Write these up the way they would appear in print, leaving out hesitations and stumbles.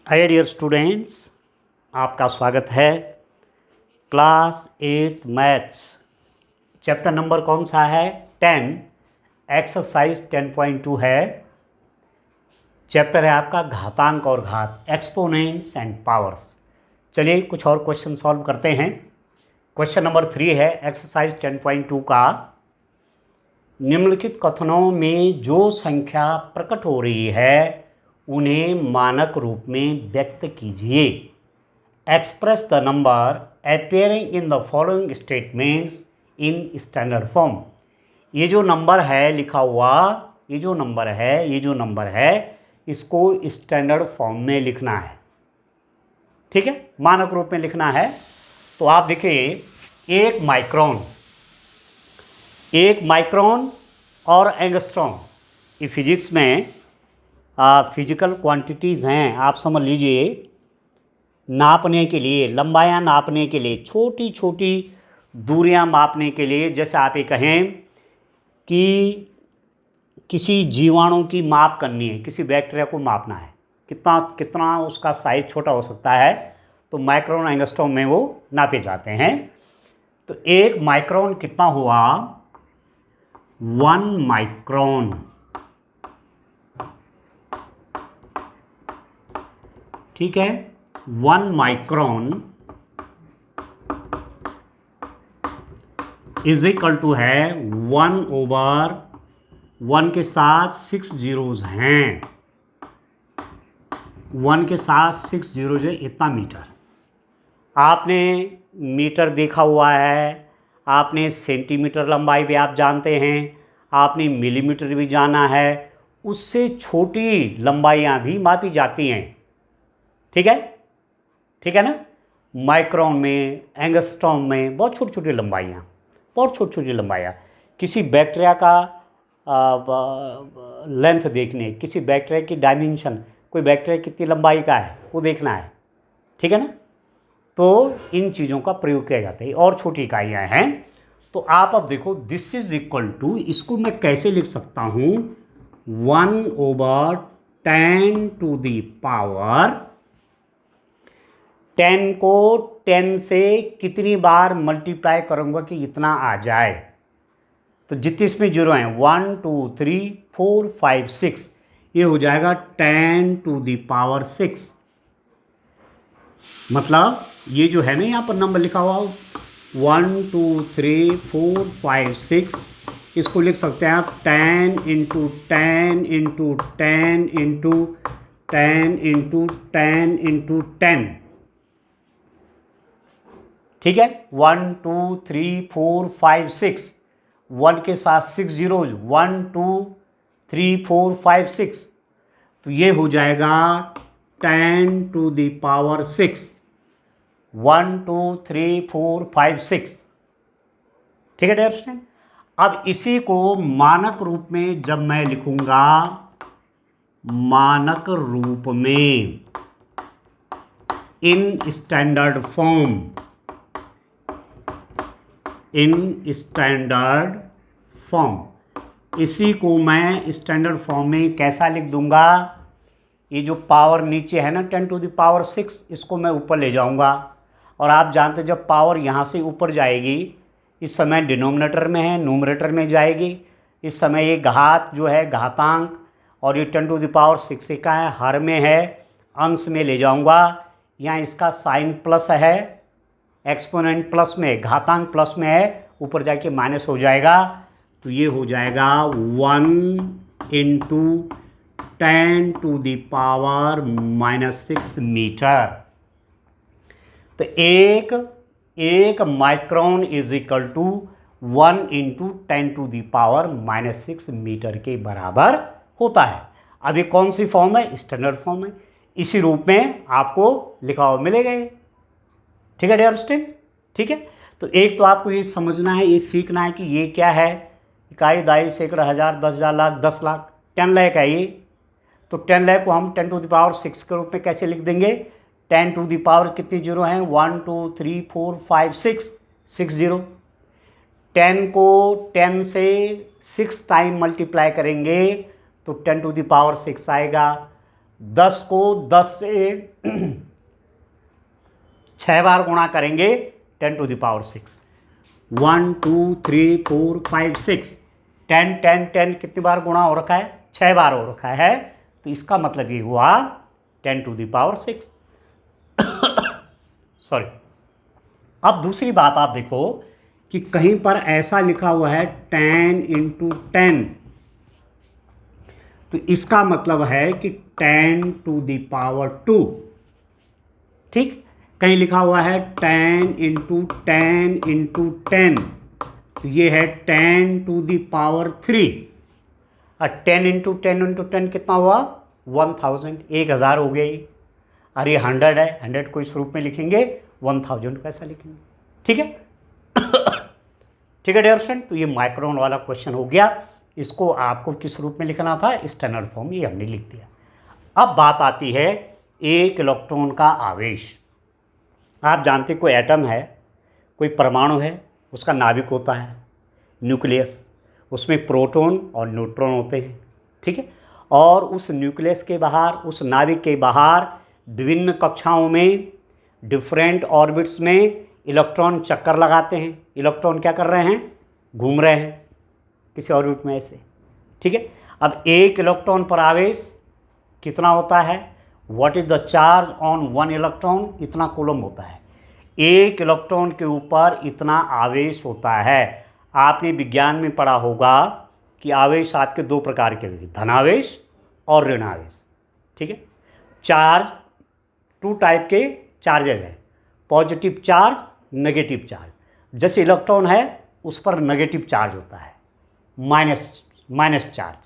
Hi dear students, आपका स्वागत है। क्लास 8 मैथ्स चैप्टर नंबर कौन सा है? 10। एक्सरसाइज 10.2 है। चैप्टर है आपका घातांक और घात, एक्सपोनेंट्स एंड पावर्स। चलिए कुछ और क्वेश्चन सॉल्व करते हैं। क्वेश्चन नंबर 3 है एक्सरसाइज 10.2 का। निम्नलिखित कथनों में जो संख्या प्रकट हो रही है उन्हें मानक रूप में व्यक्त कीजिए। Express the number appearing in the following statements in standard form. ये जो नंबर है लिखा हुआ, ये जो नंबर है इसको स्टैंडर्ड फॉर्म में लिखना है। ठीक है, मानक रूप में लिखना है। तो आप देखिए, एक माइक्रोन और एंगस्ट्रॉम, ये फिजिक्स में फिजिकल क्वांटिटीज़ हैं। आप समझ लीजिए, नापने के लिए, लंबाइयाँ नापने के लिए, छोटी छोटी दूरियां मापने के लिए, जैसे आप ये कहें कि किसी जीवाणु की माप करनी है, किसी बैक्टीरिया को मापना है, कितना कितना उसका साइज छोटा हो सकता है, तो माइक्रोन एंगस्ट्रॉम में वो नापे जाते हैं। तो एक माइक्रोन कितना हुआ? 1 माइक्रोन। ठीक है, 1 माइक्रोन इज इक्वल टू है 1/1 के साथ 6 जीरोज हैं। 1 के साथ 6 जीरोज है, इतना मीटर। आपने मीटर देखा हुआ है, आपने सेंटीमीटर लंबाई भी आप जानते हैं, आपने मिलीमीटर भी जाना है। उससे छोटी लंबाइयाँ भी मापी जाती हैं। ठीक है ना। माइक्रोन में, एंगस्ट्रॉम में बहुत छोटी छोटी लंबाइयाँ, बहुत छोटी छोटी लंबाइयाँ। किसी बैक्टीरिया का लेंथ देखने, किसी बैक्टीरिया की डायमेंशन, कोई बैक्टीरिया कितनी लंबाई का है वो देखना है। ठीक है ना। तो इन चीज़ों का प्रयोग किया जाता है, और छोटी इकाइयाँ हैं। तो आप अब देखो, दिस इज इक्वल टू, इसको मैं कैसे लिख सकता हूँ? 1/10 टू दी पावर, 10 को 10 से कितनी बार मल्टीप्लाई करूंगा कि इतना आ जाए? तो जितने इसमें जीरो हैं, 1 2 3 4 5 6, ये हो जाएगा 10 टू दी पावर 6। मतलब ये जो है ना, यहाँ पर नंबर लिखा हुआ 1 2 3 4 5 6, इसको लिख सकते हैं आप 10 into 10 into 10 into 10 into 10 into 10। ठीक है, 1 2 3 4 5 6, 1 के साथ 6 जीरोज, 1 2 3 4 5 6, तो ये हो जाएगा 10 टू दी पावर 6। 1 2 3 4 5 6। ठीक है डियर स्टूडेंट। अब इसी को मानक रूप में जब मैं लिखूंगा, मानक रूप में, इन स्टैंडर्ड फॉर्म, इसी को मैं स्टैंडर्ड फॉर्म में कैसा लिख दूंगा? ये जो पावर नीचे है ना 10 टू द पावर 6, इसको मैं ऊपर ले जाऊंगा। और आप जानते हैं जब पावर यहाँ से ऊपर जाएगी, इस समय डिनोमिनेटर में है, न्यूमरेटर में जाएगी। इस समय ये घात जो है, घातांक, और ये 10 टू द पावर 6 का है, हर में है, अंश में ले जाऊंगा। यहाँ इसका साइन प्लस है, एक्सपोनेंट प्लस में, घातांक प्लस में है, ऊपर जाके माइनस हो जाएगा। तो ये हो जाएगा 1 into 10 to the power -6 metre. तो एक micron is equal to 1 into 10 to the power -6 metre के बराबर होता है। अब ये कौन सी फॉर्म है? स्टैंडर्ड फॉर्म है। इसी रूप में आपको लिखा हुआ मिलेगा ये। ठीक है डियर स्टूडेंट। ठीक है, तो एक तो आपको ये समझना है, ये सीखना है कि ये क्या है। इकाई, दाई, सैकड़ा, हज़ार, 10,000, लाख, 10 लाख, 10 लाख है ये। तो 10 लाख को हम 10 टू द पावर 6 के रूप में कैसे लिख देंगे? 10 टू द पावर कितनी जीरो हैं? 1 2 3 4 5 6 जीरो। 10 को 10 से 6 टाइम मल्टीप्लाई करेंगे तो 10 टू द पावर 6 आएगा। 10 को 10 से 6 बार गुणा करेंगे 10⁶। 1 2 3 4 5 6 10 10 10 कितनी बार गुणा हो रखा है? 6 बार हो रखा है। तो इसका मतलब ये हुआ 10⁶। सॉरी। अब दूसरी बात आप देखो कि कहीं पर ऐसा लिखा हुआ है 10 × 10, तो इसका मतलब है कि 10⁻²। ठीक। कहीं लिखा हुआ है 10 × 10 × 10, तो ये है 10⁻3। और 10 × 10 × 10 कितना हुआ? 1000, 1000 हो गया ये। और ये 100 है, 100 को इस रूप में लिखेंगे, 1000 कैसा लिखेंगे? ठीक है। ठीक है डियर स्टूडेंट, तो ये माइक्रोन वाला क्वेश्चन हो गया। इसको आपको किस रूप में लिखना था? स्टैंडर्ड फॉर्म, ये हमने लिख दिया। अब बात आती है एक इलेक्ट्रॉन का आवेश। आप जानते कोई एटम है, कोई परमाणु है, उसका नाभिक होता है, न्यूक्लियस, उसमें प्रोटॉन और न्यूट्रॉन होते हैं। ठीक है। और उस न्यूक्लियस के बाहर, उस नाभिक के बाहर विभिन्न कक्षाओं में, डिफरेंट ऑर्बिट्स में इलेक्ट्रॉन चक्कर लगाते हैं। इलेक्ट्रॉन क्या कर रहे हैं? घूम रहे हैं किसी ऑर्बिट में ऐसे। ठीक है। अब एक इलेक्ट्रॉन पर आवेश कितना होता है? What is the charge on 1 electron? इतना कूलम होता है। एक इलेक्ट्रॉन के ऊपर इतना आवेश होता है। आपने विज्ञान में पढ़ा होगा कि आवेश आपके 2 प्रकार के होते हैं, धनावेश और ऋण आवेश। ठीक है। चार्ज 2 टाइप के चार्जेज हैं, पॉजिटिव चार्ज, नेगेटिव चार्ज। जैसे इलेक्ट्रॉन है उस पर नेगेटिव चार्ज होता है, माइनस चार्ज,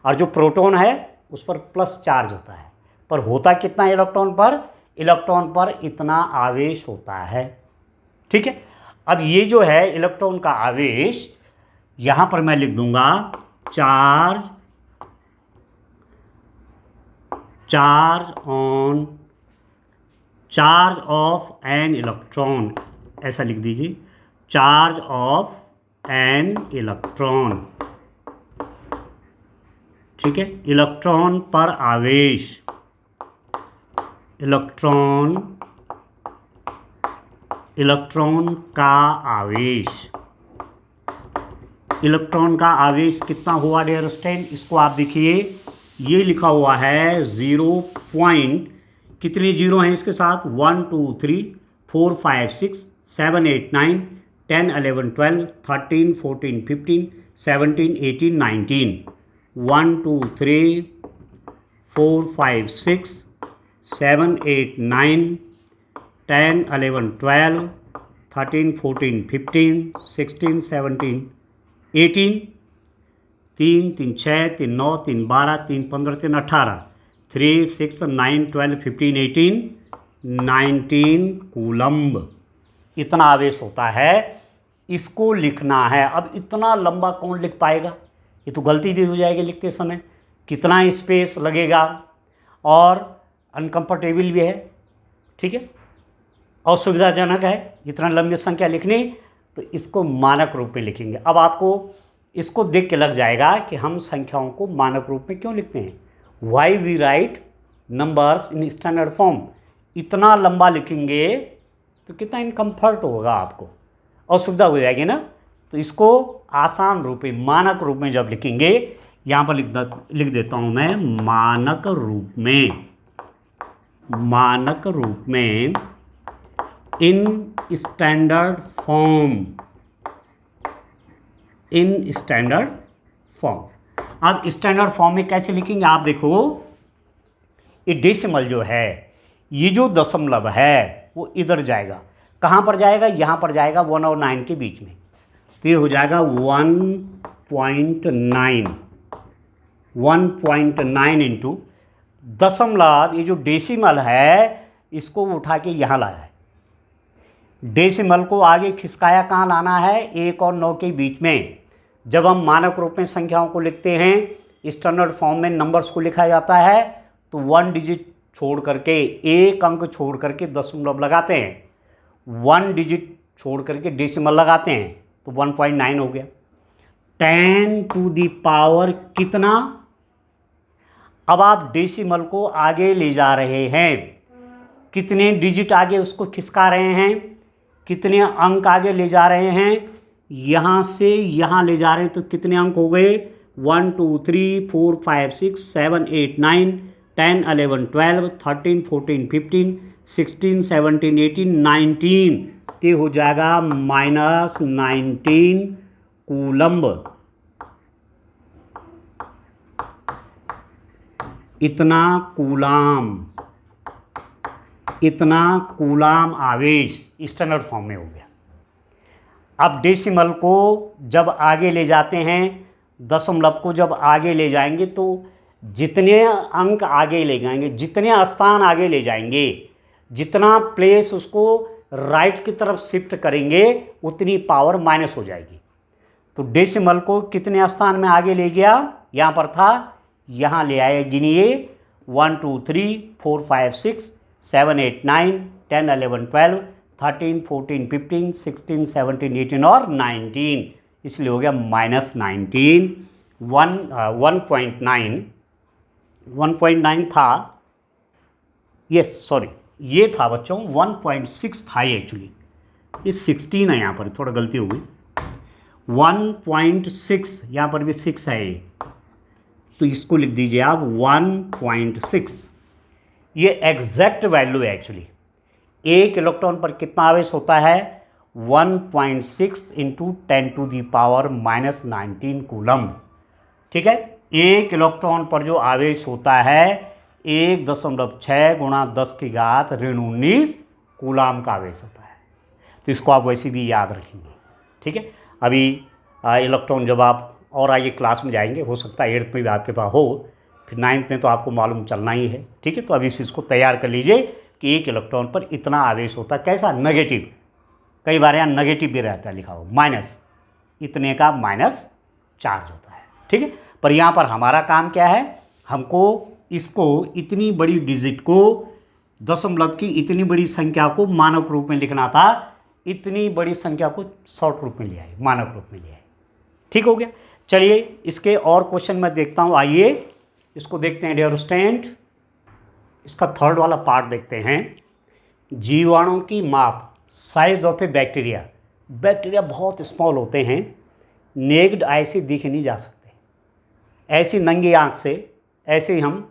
और जो प्रोटॉन है उस पर प्लस चार्ज होता है। पर होता कितना इलेक्ट्रॉन पर? इलेक्ट्रॉन पर इतना आवेश होता है। ठीक है। अब ये जो है इलेक्ट्रॉन का आवेश, यहां पर मैं लिख दूंगा चार्ज ऑफ एन इलेक्ट्रॉन, ऐसा लिख दीजिए, चार्ज ऑफ एन इलेक्ट्रॉन। ठीक है। इलेक्ट्रॉन पर आवेश, इलेक्ट्रॉन का आवेश, इलेक्ट्रॉन का आवेश कितना हुआ डियर स्टूडेंट? इसको आप देखिए, ये लिखा हुआ है 0 पॉइंट, कितने जीरो हैं इसके साथ? 1 2 3 4 5 6 7 8 9 10 11 12 13 14 15 17 18 19 1 2 3 4 5 6 7 8 9 10 11 12 13 14 15 16 17 18, 3 3 6 3 9 3 12 3 15 3 18, 3 6 9 12 15 18 19 कूलम्ब, इतना आवेश होता है। इसको लिखना है। अब इतना लंबा कौन लिख पाएगा? ये तो गलती भी हो जाएगी लिखते समय, कितना स्पेस लगेगा और अनकंफर्टेबल भी है। ठीक है। और सुविधाजनक है इतना लंबी संख्या लिखनी, तो इसको मानक रूप में लिखेंगे। अब आपको इसको देख के लग जाएगा कि हम संख्याओं को मानक रूप में क्यों लिखते हैं। Why we write numbers in standard form. इतना लंबा लिखेंगे तो कितना इनकम्फर्ट होगा आपको, असुविधा हो जाएगी ना। तो इसको आसान रूप में, मानक रूप में जब लिखेंगे, यहाँ पर लिख देता हूँ मैं, मानक रूप में इन स्टैंडर्ड फॉर्म। अब स्टैंडर्ड फॉर्म में कैसे लिखेंगे आप देखो, ये डेसिमल जो है, ये जो दशमलव है वो इधर जाएगा, कहाँ पर जाएगा? यहाँ पर जाएगा 1 और 9 के बीच में, तो ये हो जाएगा 1.9 इंटू दशमलव। ये जो डेसिमल है इसको उठा के यहाँ लाया है। डेसिमल को आगे खिसकाया कहाँ लाना है? 1 और 9 के बीच में। जब हम मानक रूप में संख्याओं को लिखते हैं, स्टैंडर्ड फॉर्म में नंबर्स को लिखा जाता है, तो 1 डिजिट छोड़ करके, एक अंक छोड़ करके दशमलव लगाते हैं, 1 डिजिट छोड़ करके डेसिमल लगाते हैं, तो 1.9 हो गया। 10 टू द पावर कितना? अब आप डेसिमल को आगे ले जा रहे हैं, कितने डिजिट आगे उसको खिसका रहे हैं, कितने अंक आगे ले जा रहे हैं, यहाँ से यहाँ ले जा रहे हैं, तो कितने अंक हो गए, 1 2 3 4 5 6 7 8 9 10 11 12 13 14 15 16 17 18 19 के हो जाएगा -19 कूलम्ब। इतना कूलाम आवेश स्टैंडर्ड फॉर्म में हो गया। अब डेसिमल को जब आगे ले जाते हैं, दशमलव को जब आगे ले जाएंगे, तो जितने अंक आगे ले जाएंगे, जितने स्थान आगे ले जाएंगे, जितना प्लेस उसको राइट की तरफ शिफ्ट करेंगे, उतनी पावर माइनस हो जाएगी। तो डेसिमल को कितने स्थान में आगे ले गया, यहाँ पर था, यहाँ ले आए, गिनिए 1 2 3 4 5 6 7 8 9 10 11 12 13 14 15 16 17 18 और 19, इसलिए हो गया -19। 1.9 था, यस सॉरी, ये था बच्चों 1.6 था ये एक्चुअली, ये 16 है, यहाँ पर थोड़ा गलती हो गई, 1.6, यहाँ पर भी 6 है ये, तो इसको लिख दीजिए आप 1.6। ये एग्जैक्ट वैल्यू है एक्चुअली। एक इलेक्ट्रॉन पर कितना आवेश होता है, 1.6 इंटू 10⁻⁻19 कूलम। ठीक है, एक इलेक्ट्रॉन पर जो आवेश होता है 1.6 गुणा 10⁻⁻19 कूलाम का आवेश होता है। तो इसको आप वैसे भी याद रखेंगे। ठीक है, अभी इलेक्ट्रॉन जब आप और आगे क्लास में जाएंगे, हो सकता है 8th में भी आपके पास हो, फिर 9th में तो आपको मालूम चलना ही है। ठीक है, तो अभी इस चीज़ को तैयार कर लीजिए कि एक इलेक्ट्रॉन पर इतना आवेश होता है, कैसा, नेगेटिव, कई बार यहाँ नेगेटिव भी रहता है लिखा हो, माइनस, इतने का माइनस चार्ज होता है। ठीक है, पर यहाँ पर हमारा काम क्या है, हमको इसको इतनी बड़ी डिजिट को, दशमलव की इतनी बड़ी संख्या को मानक रूप में लिखना था, इतनी बड़ी संख्या को शॉर्ट रूप में ले आए, मानक रूप में ले आए। ठीक हो गया। चलिए इसके और क्वेश्चन मैं देखता हूँ, आइए इसको देखते हैं डियर स्टूडेंट। इसका थर्ड वाला पार्ट देखते हैं। जीवाणु की माप, size of A bacteria. Bacteria बहुत स्मॉल होते हैं, नेक्ड आई से दिखे नहीं जा सकते, ऐसी नंगी आंख से ऐसे ही हम,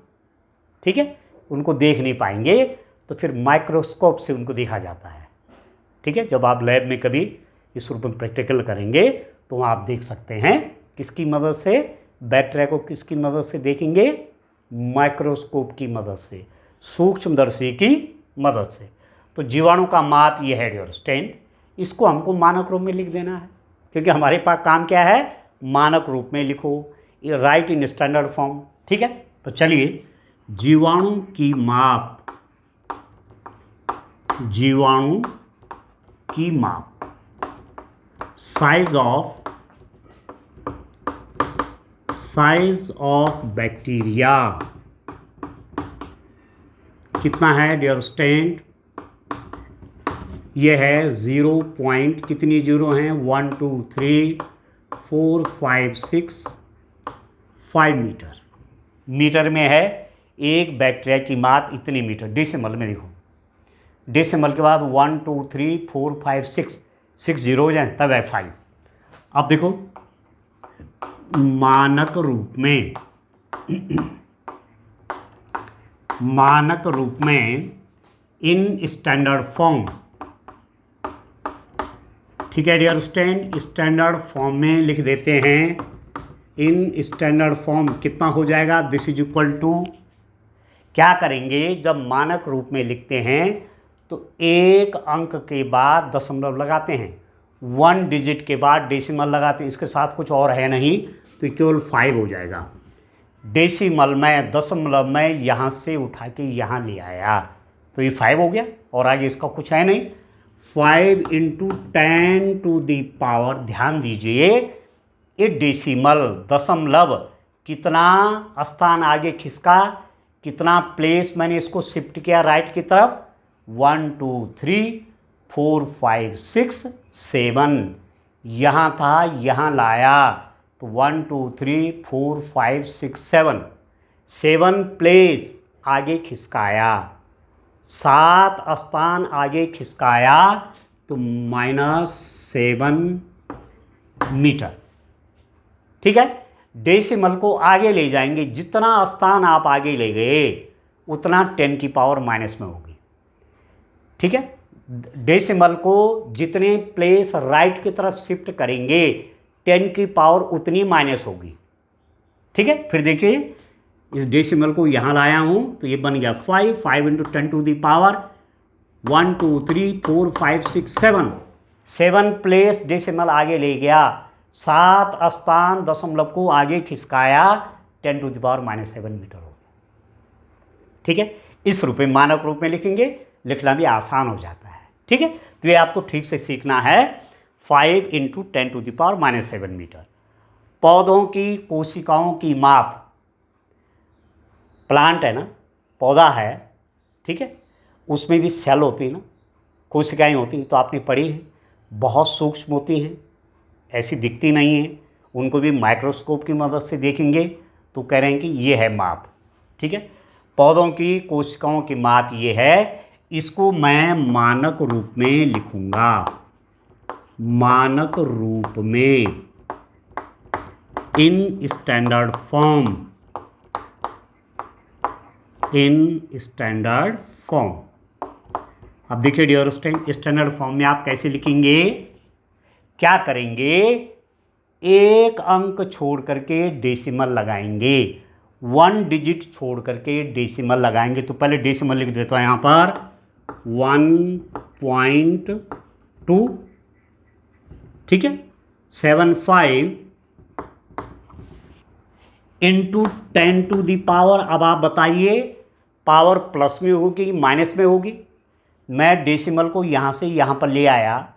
ठीक है, उनको देख नहीं पाएंगे, तो फिर माइक्रोस्कोप से उनको देखा जाता है। ठीक है, जब आप लैब में कभी इस रूप में प्रैक्टिकल करेंगे तो वहाँ आप देख सकते हैं किसकी मदद से, बैक्टीरिया को किसकी मदद से देखेंगे, माइक्रोस्कोप की मदद से, सूक्ष्मदर्शी की मदद से। तो जीवाणु का माप ये है डियर स्टूडेंट, इसको हमको मानक रूप में लिख देना है, क्योंकि हमारे पास काम क्या है, मानक रूप में लिखो, राइट इन स्टैंडर्ड फॉर्म। ठीक है, तो चलिए जीवाणु की माप, जीवाणु की माप, साइज ऑफ बैक्टीरिया कितना है डियर स्टूडेंट, ये है 0 पॉइंट, कितनी जीरो हैं, 1 2 3 4 5 6 5 मीटर। मीटर में है एक बैक्टीरिया की माप इतनी मीटर, डेसिमल में देखो, डेसिमल के बाद 1 2 3 4 5 6 जीरो हो जाए तब है 5। अब देखो मानक रूप में, मानक रूप में इन स्टैंडर्ड फॉर्म, ठीक है डियर स्टूडेंट, स्टैंडर्ड फॉर्म में लिख देते हैं। इन स्टैंडर्ड फॉर्म कितना हो जाएगा, दिस इज इक्वल टू, क्या करेंगे जब मानक रूप में लिखते हैं तो एक अंक के बाद दशमलव लगाते हैं, 1 डिजिट के बाद डेसिमल लगाते हैं, इसके साथ कुछ और है नहीं, तो केवल 5 हो जाएगा। डेसिमल में, दशमलव में यहाँ से उठा के यहाँ ले आया तो ये 5 हो गया, और आगे इसका कुछ है नहीं। 5 × 10⁻⁻, ध्यान दीजिए, ये डेसिमल, दशमलव, कितना स्थान आगे खिसका, कितना प्लेस मैंने इसको शिफ्ट किया राइट की तरफ, 1 2 3 4 5 6 7, यहाँ था यहाँ लाया, तो 1 2 3 4 5 6 7, 7 प्लेस आगे खिसकाया, 7 स्थान आगे खिसकाया तो -7 मीटर। ठीक है, डेसिमल को आगे ले जाएंगे, जितना स्थान आप आगे ले गए उतना 10 की पावर माइनस में होगी। ठीक है, डेसिमल को जितने प्लेस राइट की तरफ शिफ्ट करेंगे 10 की पावर उतनी माइनस होगी। ठीक है, फिर देखिए इस डेसिमल को यहाँ लाया हूँ तो ये बन गया 5 × 10 to the power 1 2 3 4 5 6 7। 7 place decimal आगे ले गया, 7 स्थान दशमलव को आगे खिसकाया, 10 टू दी पावर -7 मीटर हो गया। ठीक है, इस रूप में मानक रूप में लिखेंगे, लिखना भी आसान हो जाता है। ठीक है, तो ये आपको ठीक से सीखना है। 5 × 10 टू दी पावर -7 मीटर। पौधों की कोशिकाओं की माप, प्लांट है ना, पौधा है, ठीक है, उसमें भी सेल होती है ना, कोशिकाएं होती हैं, तो आपने पढ़ी है, बहुत सूक्ष्म होती हैं, ऐसी दिखती नहीं है, उनको भी माइक्रोस्कोप की मदद से देखेंगे तो कह रहे हैं कि ये है माप। ठीक है, पौधों की कोशिकाओं की माप ये है, इसको मैं मानक रूप में लिखूंगा, मानक रूप में, इन स्टैंडर्ड फॉर्म, इन स्टैंडर्ड फॉर्म। अब देखिए डियर स्टूडेंट, स्टैंडर्ड फॉर्म में आप कैसे लिखेंगे, क्या करेंगे, एक अंक छोड़ करके डेसिमल लगाएंगे, 1 डिजिट छोड़ करके डेसिमल लगाएंगे। तो पहले डेसिमल लिख देता हूं यहां पर 1.2, ठीक है, 75 × 10 टू दी पावर। अब आप बताइए पावर प्लस में होगी कि माइनस में होगी। मैं डेसिमल को यहाँ से यहाँ पर ले आया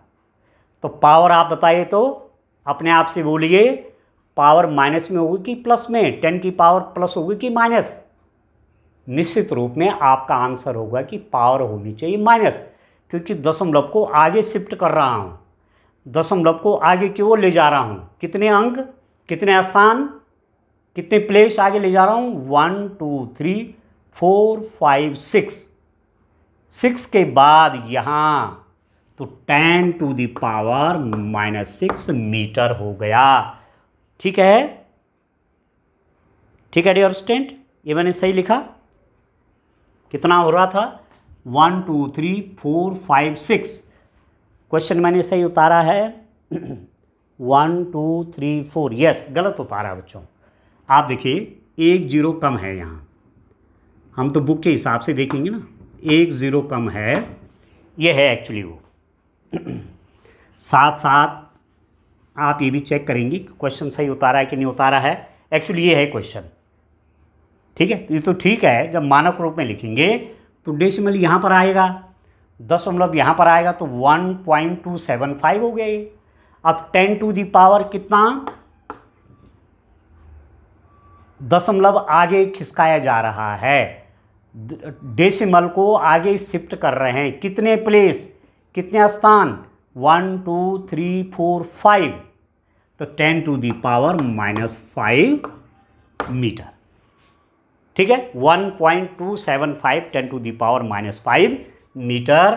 तो पावर आप बताइए, तो अपने आप से बोलिए पावर माइनस में होगी कि प्लस में, 10 की पावर प्लस होगी कि माइनस। निश्चित रूप में आपका आंसर होगा कि पावर होनी चाहिए माइनस, क्योंकि दशमलव को आगे शिफ्ट कर रहा हूँ, दशमलव को आगे क्यों ले जा रहा हूँ, कितने अंक, कितने स्थान, कितने प्लेस आगे ले जा रहा हूँ, 1 2 3 4 5 6 के बाद यहाँ तो 10 टू दी पावर -6 मीटर हो गया। ठीक है, ठीक है डियर स्टूडेंट, ये मैंने सही लिखा। कितना हो रहा था, 1 2 3 4 5 6, क्वेश्चन मैंने सही उतारा है 1 2 3 4, यस, गलत उतारा बच्चों। आप देखिए 1 0 कम है यहाँ, हम तो बुक के हिसाब से देखेंगे ना, 1 0 कम है, ये है एक्चुअली वो। साथ साथ आप ये भी चेक करेंगे कि क्वेश्चन सही उतारा है कि नहीं उतारा है, एक्चुअली ये है क्वेश्चन। ठीक है, ये तो ठीक है, जब मानक रूप में लिखेंगे तो डेसिमल यहाँ पर आएगा, दशमलव यहाँ पर आएगा, तो 1.275 हो गया ये। अब 10 टू दी पावर कितना, दशमलव आगे खिसकाया जा रहा है, डेसिमल को आगे शिफ्ट कर रहे हैं, कितने प्लेस, कितने स्थान, 1 2 3 4 5, तो 10 टू दी पावर -5 मीटर। ठीक है, 1.275 10 टू दी पावर -5 मीटर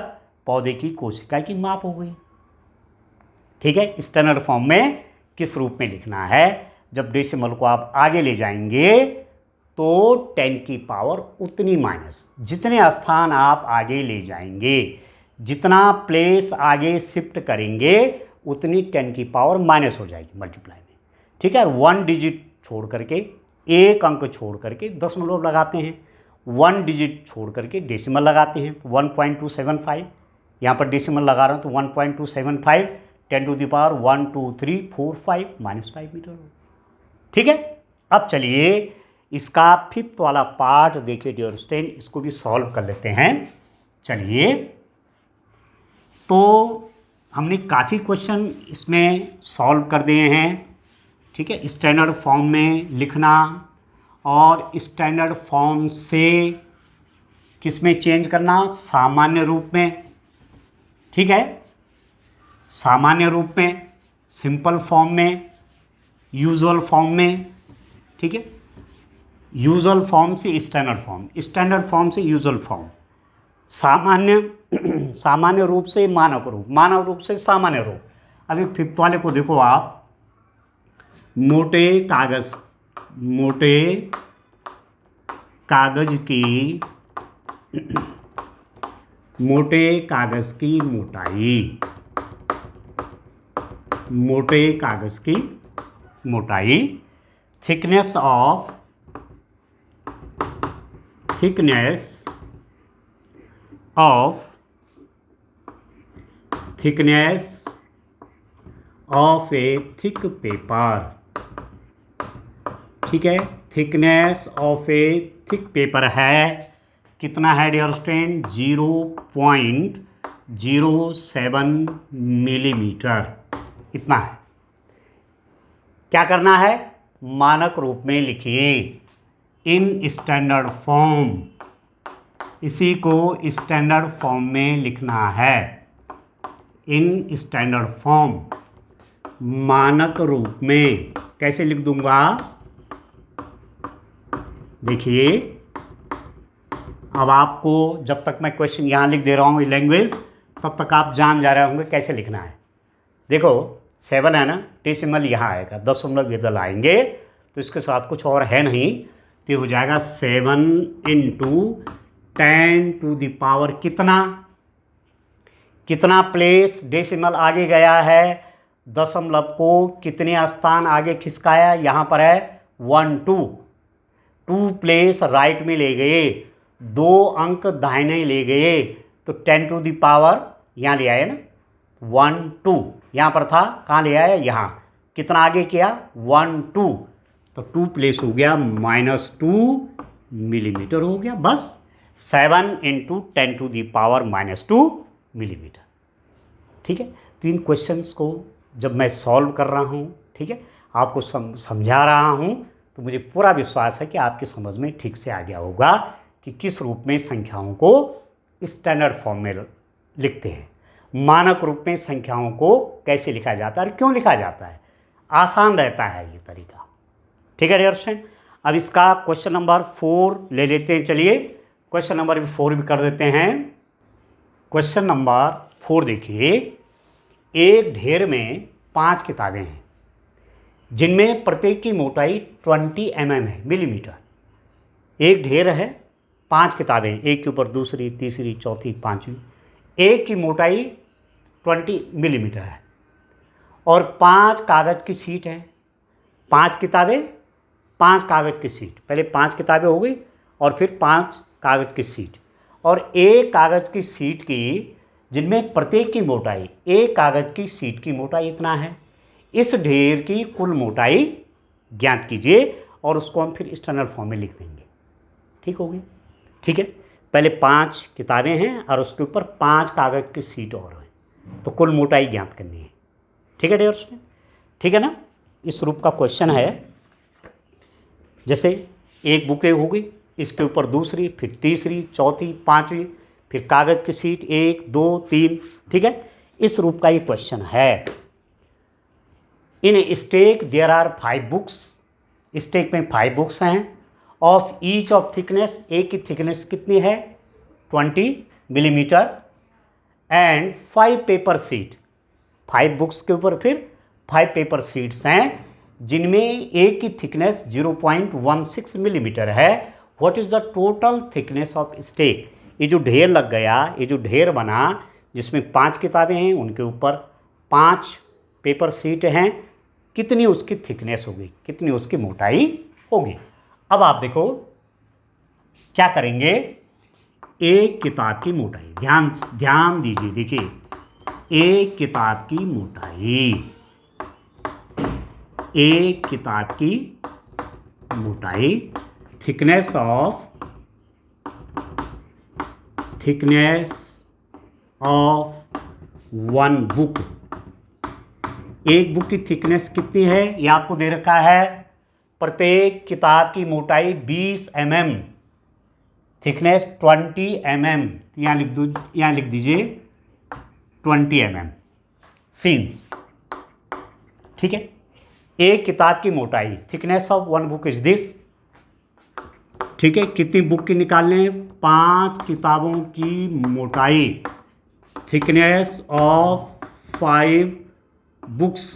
पौधे की कोशिका की माप हो गई। ठीक है, स्टैंडर्ड फॉर्म में किस रूप में लिखना है, जब डेसिमल को आप आगे ले जाएंगे तो 10 की पावर उतनी माइनस, जितने स्थान आप आगे ले जाएंगे, जितना प्लेस आगे शिफ्ट करेंगे उतनी 10 की पावर माइनस हो जाएगी मल्टीप्लाई में। ठीक है, 1 डिजिट छोड़ करके, एक अंक छोड़ करके दशमलव लगाते हैं, 1 डिजिट छोड़ करके डेसिमल लगाते हैं, तो 1.275, यहाँ पर डेसिमल लगा रहा हूँ तो 1.275 10 टू दी पावर 1 2 3 4 5 -5 मीटर हो। ठीक है, अब चलिए इसका 5th वाला पार्ट देखिए डियर स्टूडेंट, इसको भी सॉल्व कर लेते हैं। चलिए, तो हमने काफ़ी क्वेश्चन इसमें सॉल्व कर दिए हैं। ठीक है, स्टैंडर्ड फॉर्म में लिखना और स्टैंडर्ड फॉर्म से किस में चेंज करना, सामान्य रूप में। ठीक है, सामान्य रूप में, सिंपल फॉर्म में, यूजुअल फॉर्म में। ठीक है, यूजुअल फॉर्म से स्टैंडर्ड फॉर्म, स्टैंडर्ड फॉर्म से यूजुअल फॉर्म, सामान्य सामान्य रूप से मानक रूप, मानक रूप से सामान्य रूप। अभी फिफ्थ वाले को देखो आप, मोटे कागज, मोटे कागज की, मोटे कागज की मोटाई, मोटे कागज की मोटाई, thickness of, thickness of, thickness of A thick paper, ठीक है, thickness of A thick paper है, कितना है डियर स्टूडेंट, 0.07 मिलीमीटर, इतना है। क्या करना है, मानक रूप में लिखिए, इन स्टैंडर्ड फॉर्म, इसी को स्टैंडर्ड फॉर्म में लिखना है, इन स्टैंडर्ड फॉर्म, मानक रूप में। कैसे लिख दूंगा, देखिए अब आपको जब तक मैं क्वेश्चन यहाँ लिख दे रहा हूँ लैंग्वेज, तब तक आप जान जा रहे होंगे कैसे लिखना है। देखो 7 है ना, डेसिमल यहाँ आएगा, दशमलव विदल आएंगे, तो इसके साथ कुछ और है नहीं, तो ये हो जाएगा 7 × 10⁻, कितना, कितना प्लेस डेसिमल आगे गया है, दशमलव को कितने स्थान आगे खिसकाया, यहाँ पर है 1 2 प्लेस राइट में ले गए, 2 अंक दाहिने ले गए, तो 10⁻, यहाँ ले आए ना, 1 2, यहाँ पर था, कहाँ ले आया, यहाँ, कितना आगे किया, 1 2, तो 2 प्लेस हो गया -2 मिलीमीटर हो गया, बस 7 × 10⁻⁻2 मिलीमीटर। ठीक है, तो इन क्वेश्चंस को जब मैं सॉल्व कर रहा हूँ, ठीक है, आपको समझा रहा हूँ, तो मुझे पूरा विश्वास है कि आपकी समझ में ठीक से आ गया होगा कि किस रूप में संख्याओं को स्टैंडर्ड फॉर्म में लिखते हैं, मानक रूप में संख्याओं को कैसे लिखा जाता है और क्यों लिखा जाता है, आसान रहता है ये तरीका। ठीक है डियर स्टूडेंट, अब इसका क्वेश्चन नंबर 4 ले लेते हैं, चलिए क्वेश्चन नंबर 4 भी कर देते हैं। क्वेश्चन नंबर 4 देखिए, एक ढेर में 5 किताबें हैं जिनमें प्रत्येक की मोटाई 20 mm है, मिलीमीटर। एक ढेर है, 5 किताबें, एक के ऊपर दूसरी, तीसरी, चौथी, पांचवी, एक की मोटाई 20 मिलीमीटर है और 5 कागज़ की सीट है। 5 किताबें, 5 कागज़ की सीट, पहले 5 किताबें हो गई और फिर 5 कागज़ की सीट, और एक कागज़ की सीट की, जिनमें प्रत्येक की मोटाई, एक कागज़ की सीट की मोटाई इतना है। इस ढेर की कुल मोटाई ज्ञात कीजिए और उसको हम फिर स्टैंडर्ड फॉर्म में लिख देंगे। ठीक होगी, ठीक है, पहले 5 किताबें हैं और उसके ऊपर 5 कागज़ की सीट और हैं, तो कुल मोटाई ज्ञात करनी है। ठीक है डियर स्टूडेंट, ठीक है ना, इस रूप का क्वेश्चन है। जैसे एक बुके हो गई, इसके ऊपर दूसरी, फिर तीसरी, चौथी, पांचवी, फिर कागज़ की सीट 1 2 3, ठीक है, इस रूप का ये क्वेश्चन है। In stack there are 5 books, stack में 5 बुक्स हैं, ऑफ ईच ऑफ थिकनेस, एक की थिकनेस कितनी है, 20 millimetre, and 5 paper sheet, 5 books के ऊपर फिर 5 पेपर सीट्स हैं जिनमें एक की थिकनेस 0.16 मिलीमीटर है। What is the total thickness of stack, ये जो ढेर लग गया, ये जो ढेर बना जिसमें 5 किताबें हैं, उनके ऊपर 5 पेपर सीट हैं, कितनी उसकी थिकनेस होगी, कितनी उसकी मोटाई होगी। अब आप देखो क्या करेंगे, एक किताब की मोटाई, ध्यान दीजिए, देखिए एक किताब की मोटाई, एक किताब की मोटाई, थिकनेस ऑफ 1 बुक, एक बुक की थिकनेस कितनी है, ये आपको दे रखा है, प्रत्येक किताब की मोटाई 20 mm, थिकनेस 20 mm, यहाँ लिख दो, यहाँ लिख दीजिए 20 mm सीन्स। ठीक है, एक किताब की मोटाई, thickness of 1 book is this ठीक है, कितनी बुक की निकालने हैं? 5 किताबों की मोटाई, थिकनेस ऑफ 5 बुक्स।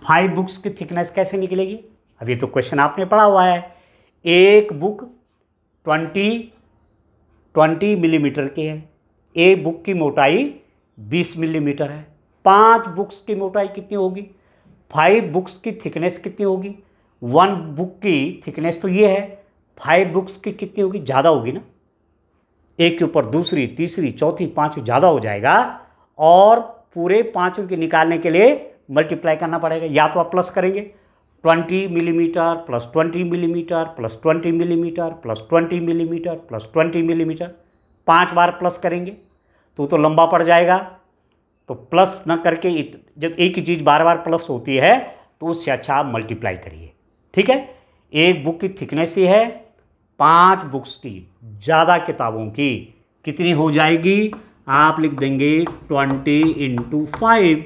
5 बुक्स की थिकनेस कैसे निकलेगी? अभी तो क्वेश्चन आपने पढ़ा हुआ है। एक बुक 20 मिलीमीटर की है, एक बुक की मोटाई 20 मिलीमीटर है। 5 बुक्स की मोटाई कितनी होगी? 5 बुक्स की थिकनेस कितनी होगी? 1 बुक की थिकनेस तो ये है, 5 बुक्स की कितनी होगी? ज़्यादा होगी ना, एक के ऊपर दूसरी, तीसरी, चौथी, पांचवी ज़्यादा हो जाएगा, और पूरे पांचों के निकालने के लिए मल्टीप्लाई करना पड़ेगा। या तो आप प्लस करेंगे 20 millimetre plus 20 millimetre plus 20 millimetre plus 20 millimetre plus 20 millimetre, 5 बार प्लस करेंगे तो लंबा पड़ जाएगा। तो प्लस न करके जब एक ही चीज़ बार बार प्लस होती है तो उससे अच्छा आप मल्टीप्लाई करिए। ठीक है, एक बुक की थिकनेस ही है, 5 बुक्स की, ज़्यादा किताबों की कितनी हो जाएगी? आप लिख देंगे 20 × 5।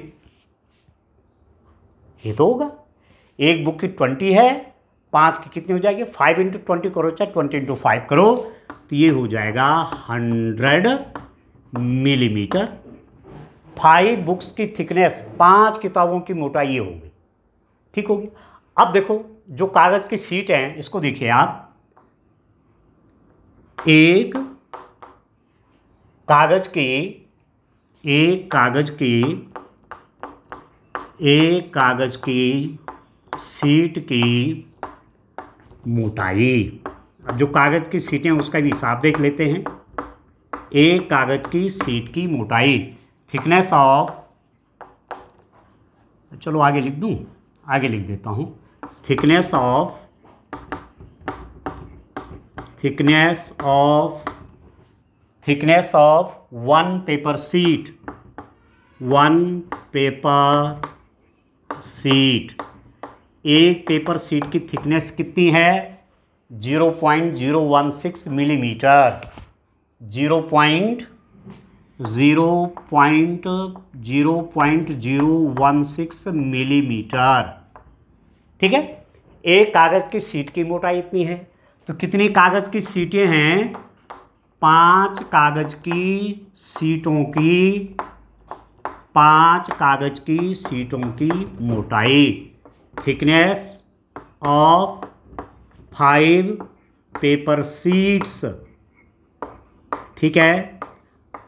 ये तो होगा, एक बुक की 20 है, 5 की कितनी हो जाएगी? 5 × 20 करो, चाहे 20 × 5 करो, तो ये हो जाएगा 100 मिलीमीटर। 5 बुक्स की थिकनेस, 5 किताबों की मोटाई ये होगी। ठीक होगी। अब देखो, जो कागज़ की सीट है इसको देखिए आप, एक कागज की सीट की मोटाई। अब जो कागज की सीटें उसका भी हिसाब देख लेते हैं। एक कागज की सीट की मोटाई, थिकनेस ऑफ, चलो आगे लिख दूं, आगे लिख देता हूं, थिकनेस ऑफ 1 पेपर सीट, एक पेपर सीट की थिकनेस कितनी है? 0.016 मिलीमीटर, 0.016 मिलीमीटर। ठीक है, एक कागज की सीट की मोटाई इतनी है, तो कितनी कागज की सीटें हैं? 5 कागज की सीटों की मोटाई, थिकनेस ऑफ 5 पेपर सीट्स। ठीक है,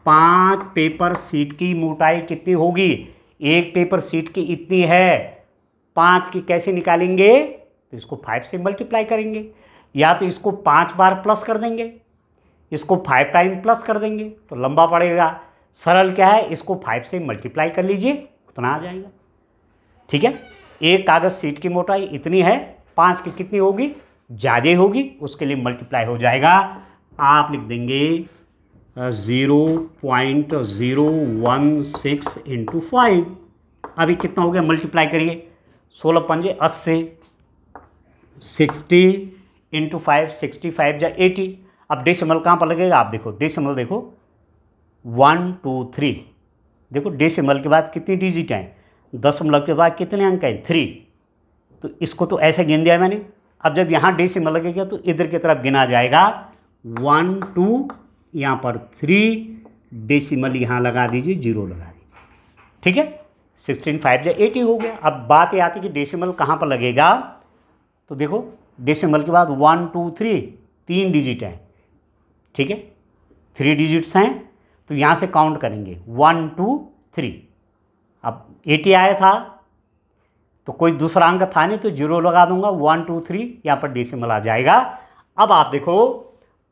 5 पेपर सीट की मोटाई कितनी होगी? एक पेपर सीट की इतनी है, 5 की कैसे निकालेंगे? तो इसको 5 से मल्टीप्लाई करेंगे, या तो इसको 5 बार प्लस कर देंगे, इसको 5 टाइम प्लस कर देंगे तो लंबा पड़ेगा। सरल क्या है, इसको 5 से मल्टीप्लाई कर लीजिए, उतना आ जाएगा। ठीक है, एक कागज सीट की मोटाई इतनी है, 5 की कितनी होगी? ज़्यादा होगी, उसके लिए मल्टीप्लाई हो जाएगा। आप लिख देंगे 0.016 × 5। अभी कितना हो गया? मल्टीप्लाई करिए, 16 पंजे 80, 60 × 5, 65 जा 80। अब डेसिमल कहाँ पर लगेगा? आप देखो, डेसिमल देखो 1 2 3, देखो डेसिमल के बाद कितनी डिजिट हैं? दशमलव के बाद कितने अंक हैं? 3। तो इसको तो ऐसे गिन दिया मैंने। अब जब यहाँ डेसिमल लगेगा तो इधर की तरफ गिना जाएगा, 1 2, यहाँ पर 3, डेसिमल यहाँ लगा दीजिए, 0 लगा दीजिए। ठीक है, 16 5 जा 80 हो गया। अब बात ये आती है कि डेसिमल कहाँ पर लगेगा, तो देखो डेसिमल के बाद 1 2 3, 3 डिजिट हैं। ठीक है, 3 डिजिट्स हैं, तो यहाँ से काउंट करेंगे 1 2 3। अब 80 आया था तो कोई दूसरा अंक था नहीं, तो 0 लगा दूंगा, 1 2 3, यहाँ पर डेसिमल आ जाएगा। अब आप देखो,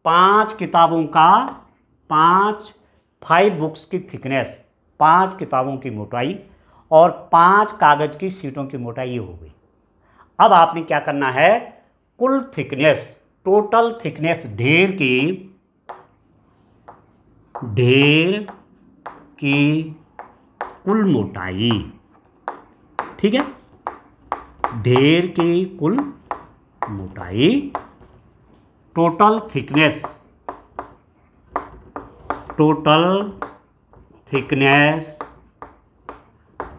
5 किताबों का 5 बुक्स की थिकनेस, 5 किताबों की मोटाई और 5 कागज की सीटों की मोटाई ये हो गई। अब आपने क्या करना है? कुल थिकनेस, टोटल थिकनेस, ढेर की कुल मोटाई। ठीक है, ढेर की कुल मोटाई, टोटल थिकनेस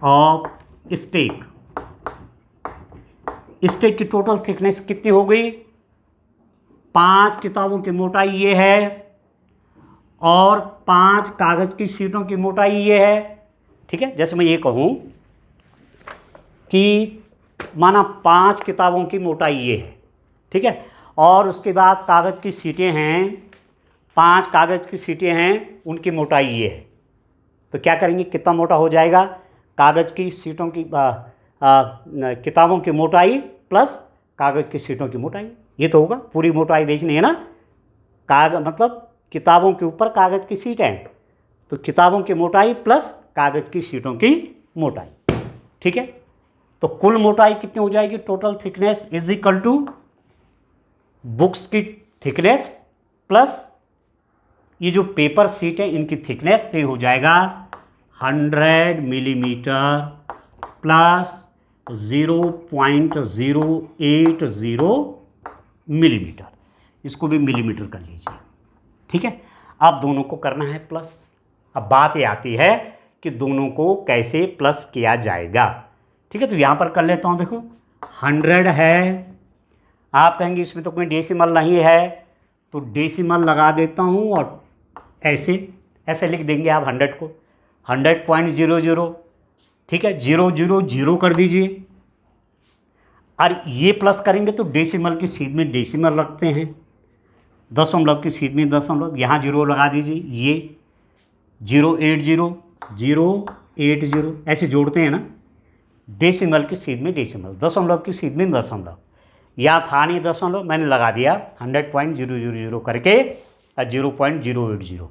ऑफ स्टेक की टोटल थिकनेस कितनी हो गई? 5 किताबों की मोटाई ये है और 5 कागज की शीटों की मोटाई ये है। ठीक है, जैसे मैं ये कहूँ कि माना 5 किताबों की मोटाई ये है, ठीक है, और उसके बाद कागज की शीटें हैं, 5 कागज की शीटें हैं, उनकी मोटाई ये है। तो क्या करेंगे, कितना मोटा हो जाएगा, कागज की शीटों की किताबों की मोटाई प्लस कागज की शीटों की मोटाई, ये तो होगा। पूरी मोटाई देखनी है ना, कागज मतलब किताबों के ऊपर कागज की शीटें, तो किताबों की मोटाई प्लस कागज की शीटों की मोटाई। ठीक है, तो कुल मोटाई कितनी हो जाएगी, total thickness is equal to books की थिकनेस प्लस ये जो पेपर शीट है इनकी थिकनेस, तो हो जाएगा 100 मिलीमीटर प्लस 0.080 मिलीमीटर, इसको भी मिलीमीटर कर लीजिए। ठीक है, अब दोनों को करना है प्लस। अब बात ये आती है कि दोनों को कैसे प्लस किया जाएगा। ठीक है, तो यहाँ पर कर लेता हूँ, देखो 100 है, आप कहेंगे इसमें तो कोई डेसिमल नहीं है, तो डेसिमल लगा देता हूँ और ऐसे ऐसे लिख देंगे आप 100 को 100.00। ठीक है, 000 कर दीजिए, और ये प्लस करेंगे तो डेसिमल की सीध में डेसिमल रखते हैं, दशमलव की सीध में दशमलव, यहाँ 0 लगा दीजिए, ये 080 ऐसे जोड़ते हैं ना, डेसिमल की सीध में डेसिमल, दशमलव की सीध में दशमलव, या था नहीं दशमलव, मैंने लगा दिया 100.000 करके 0.080,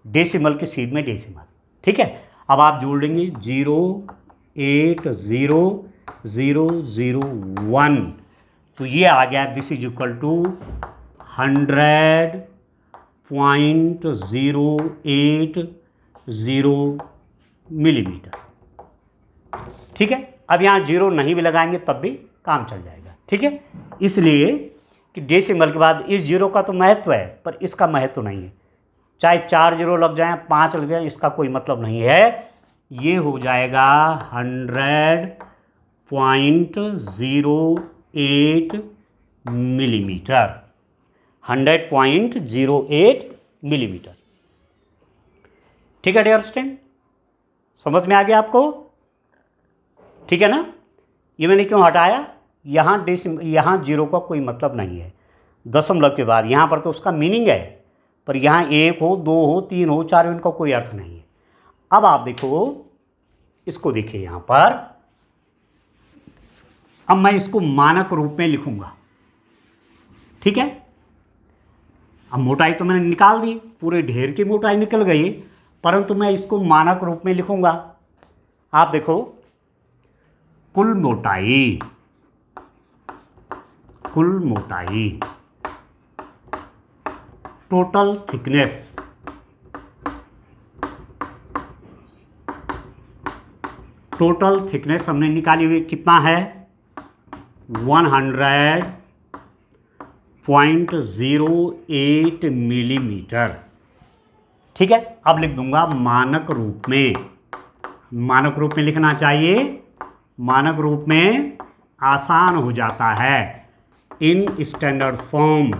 डेसिमल की सीध में डेसिमल। ठीक है, अब आप जोड़ लेंगे 0.8001, तो ये आ गया, this is equal to 100.080 millimetre. ठीक है, अब यहाँ 0 नहीं भी लगाएंगे तब भी काम चल जाएगा। ठीक है, इसलिए कि डेसिमल के बाद इस 0 का तो महत्व है पर इसका महत्व नहीं है, चाहे 4 0 लग जाएं 5 लग जाएं, इसका कोई मतलब नहीं है। ये हो जाएगा 100.08 मिलीमीटर, 100.08 मिलीमीटर। ठीक है डियर स्टूडेंट, समझ में आ गया आपको? ठीक है ना, ये मैंने क्यों हटाया, यहाँ यहाँ 0 का कोई मतलब नहीं है, दशमलव के बाद यहाँ पर तो उसका मीनिंग है, पर यहाँ 1 हो 2 हो 3 हो 4 हो, इनका कोई अर्थ नहीं है। अब आप देखो, इसको देखिए यहाँ पर, अब मैं इसको मानक रूप में लिखूंगा। ठीक है, अब मोटाई तो मैंने निकाल दी, पूरे ढेर की मोटाई निकल गई, परंतु मैं इसको मानक रूप में लिखूंगा। आप देखो, कुल मोटाई टोटल थिकनेस हमने निकाली हुई, कितना है 100.08 मिलीमीटर। ठीक है, अब लिख दूंगा मानक रूप में, मानक रूप में लिखना चाहिए, मानक रूप में आसान हो जाता है, इन स्टैंडर्ड फॉर्म,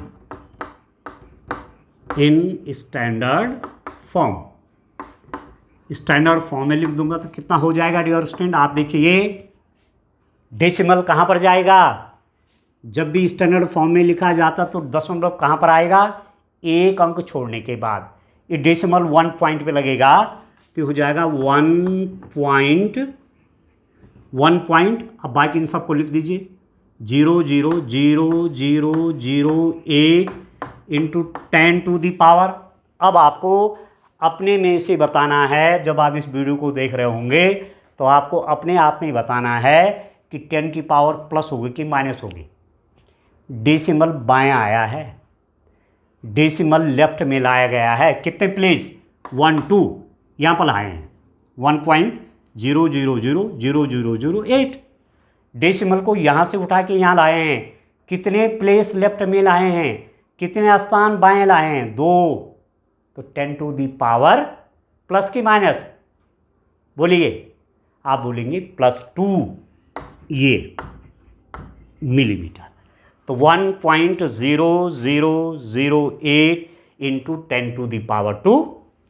स्टैंडर्ड फॉर्म में लिख दूंगा तो कितना हो जाएगा डियर स्टूडेंट, आप देखिए डेसिमल कहाँ पर जाएगा, जब भी स्टैंडर्ड फॉर्म में लिखा जाता तो दशमलव कहाँ पर आएगा, एक अंक छोड़ने के बाद, ये डेसिमल 1 पॉइंट पे लगेगा, तो हो जाएगा 1 पॉइंट। अब बाकी इन सबको लिख दीजिए, 0.00008 इंटू 10⁻। अब आपको अपने में से बताना है, जब आप इस वीडियो को देख रहे होंगे तो आपको अपने आप में बताना है कि 10 की पावर प्लस होगी कि माइनस होगी। डेसिमल बायां आया है, डेसिमल लेफ्ट में लाया गया है, कितने प्लेस 1 2 यहाँ पर लाए हैं, 1.0000008, डेसिमल को यहाँ से उठा के यहाँ लाए हैं, कितने प्लेस लेफ्ट में लाए हैं, कितने स्थान बाएं लाए हैं, 2, तो 10⁻, प्लस की माइनस, बोलिए, आप बोलेंगे +2 ये मिलीमीटर। तो 1.0008 इंटू 10⁻²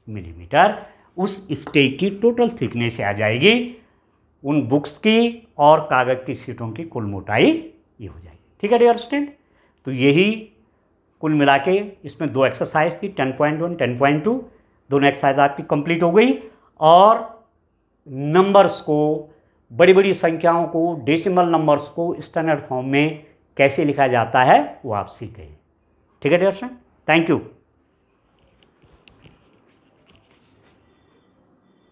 मिलीमीटर उस स्टेक की टोटल थिकनेस आ जाएगी। उन बुक्स की और कागज़ की शीटों की कुल मोटाई ये हो जाएगी। ठीक है डियर स्टूडेंट, तो यही कुल मिला के इसमें 2 एक्सरसाइज थी, 10.1 10.2, दोनों एक्सरसाइज आपकी कंप्लीट हो गई। और नंबर्स को, बड़ी बड़ी संख्याओं को, डेसिमल नंबर्स को स्टैंडर्ड फॉर्म में कैसे लिखा जाता है वो आप सीखें। ठीक है डियर स्टूडेंट, थैंक यू।